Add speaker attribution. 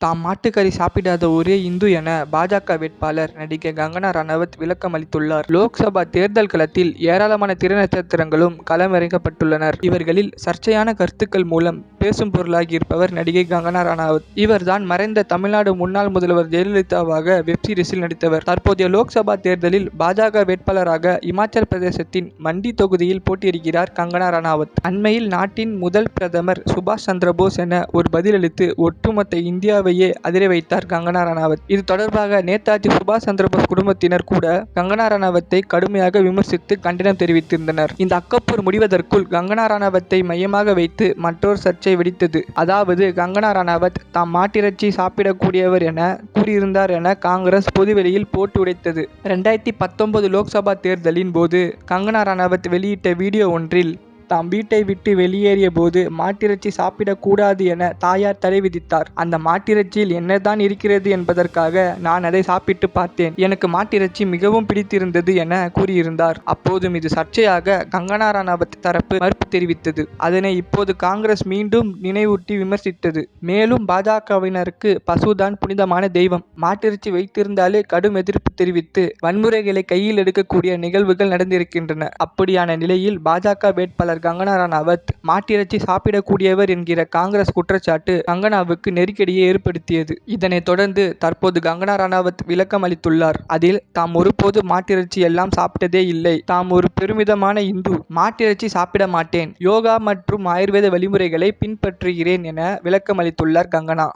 Speaker 1: தாம் மாட்டுக்கறி சாப்பிடாத ஒரே இந்து என பாஜக வேட்பாளர் நடிகை கங்கனா ரனாவத் விளக்கம் அளித்துள்ளார். லோக்சபா தேர்தல் களத்தில் ஏராளமான திரை நட்சத்திரங்களும் களமிறக்கப்பட்டுள்ளனர். இவர்களில் சர்ச்சையான கருத்துக்கள் மூலம் பேசும் பொருளாகி இருப்பவர் நடிகை கங்கனா ரனாவத். இவர்தான் மறைந்த தமிழ்நாடு முன்னாள் முதல்வர் ஜெயலலிதாவாக வெப்சீரிஸில் நடித்தவர். தற்போதைய லோக்சபா தேர்தலில் பாஜக வேட்பாளராக இமாச்சல பிரதேசத்தின் மண்டி தொகுதியில் போட்டியிடுகிறார் கங்கனா ரனாவத். அண்மையில் நாட்டின் முதல் பிரதமர் சுபாஷ் சந்திரபோஸ் என ஒரு பதிலளித்து ஒட்டுமொத்த இந்தியாவையே அதிர வைத்தார் கங்கனா ரனாவத். இது தொடர்பாக நேதாஜி சுபாஷ் சந்திரபோஸ் குடும்பத்தினர் கூட கங்கனா ரனாவத்தை கடுமையாக விமர்சித்து கண்டனம் தெரிவித்திருந்தனர். இந்த அக்கப்போர் முடிவதற்குள் கங்கனா ரனாவத்தை மையமாக வைத்து மற்றொரு சர்ச்சை வெடித்தது. அதாவது கங்கனா ரனாவத் தாம் மாட்டிறைச்சி சாப்பிடக்கூடியவர் என கூறியிருந்தார் என காங்கிரஸ் பொதுவெளியில் போட்டு உடைத்தது. 2019 லோக்சபா தேர்தலின் போது கங்கனா ரனாவத் வெளியிட்ட வீடியோ ஒன்றில் தாம் வீட்டை விட்டு வெளியேறிய போது மாட்டிறைச்சி சாப்பிடக்கூடாது என தாயார் தடை விதித்தார். அந்த மாட்டிறைச்சியில் என்னதான் இருக்கிறது என்பதற்காக நான் அதை சாப்பிட்டு பார்த்தேன். எனக்கு மாட்டிறைச்சி மிகவும் பிடித்திருந்தது என கூறியிருந்தார். அப்போதும் இது சர்ச்சையாக கங்கனா ரனாவத் தரப்பு மறுப்பு தெரிவித்தது. அதனை இப்போது காங்கிரஸ் மீண்டும் நினைவூட்டி விமர்சித்தது. மேலும் பாஜகவினருக்கு பசுதான் புனிதமான தெய்வம். மாட்டிறைச்சி வைத்திருந்தாலே கடும் எதிர்ப்பு தெரிவித்து வன்முறைகளை கையில் எடுக்கக்கூடிய நிகழ்வுகள் நடந்திருக்கின்றன. அப்படியான நிலையில் பாஜக வேட்பாளர் கங்கனா ரனாவத் மாட்டிறைச்சி சாப்பிடக்கூடியவர் என்கிற காங்கிரஸ் குற்றச்சாட்டு கங்கனாவுக்கு நெருக்கடியை ஏற்படுத்தியது. இதனைத் தொடர்ந்து தற்போது கங்கனா ரனாவத் விளக்கம் அளித்துள்ளார். அதில் தாம் ஒருபோது மாட்டிறைச்சி எல்லாம் சாப்பிட்டதே இல்லை. தாம் ஒரு பெருமிதமான இந்து. மாட்டிறைச்சி சாப்பிட மாட்டேன். யோகா மற்றும் ஆயுர்வேத வழிமுறைகளை பின்பற்றுகிறேன் என விளக்கம் அளித்துள்ளார் கங்கனா.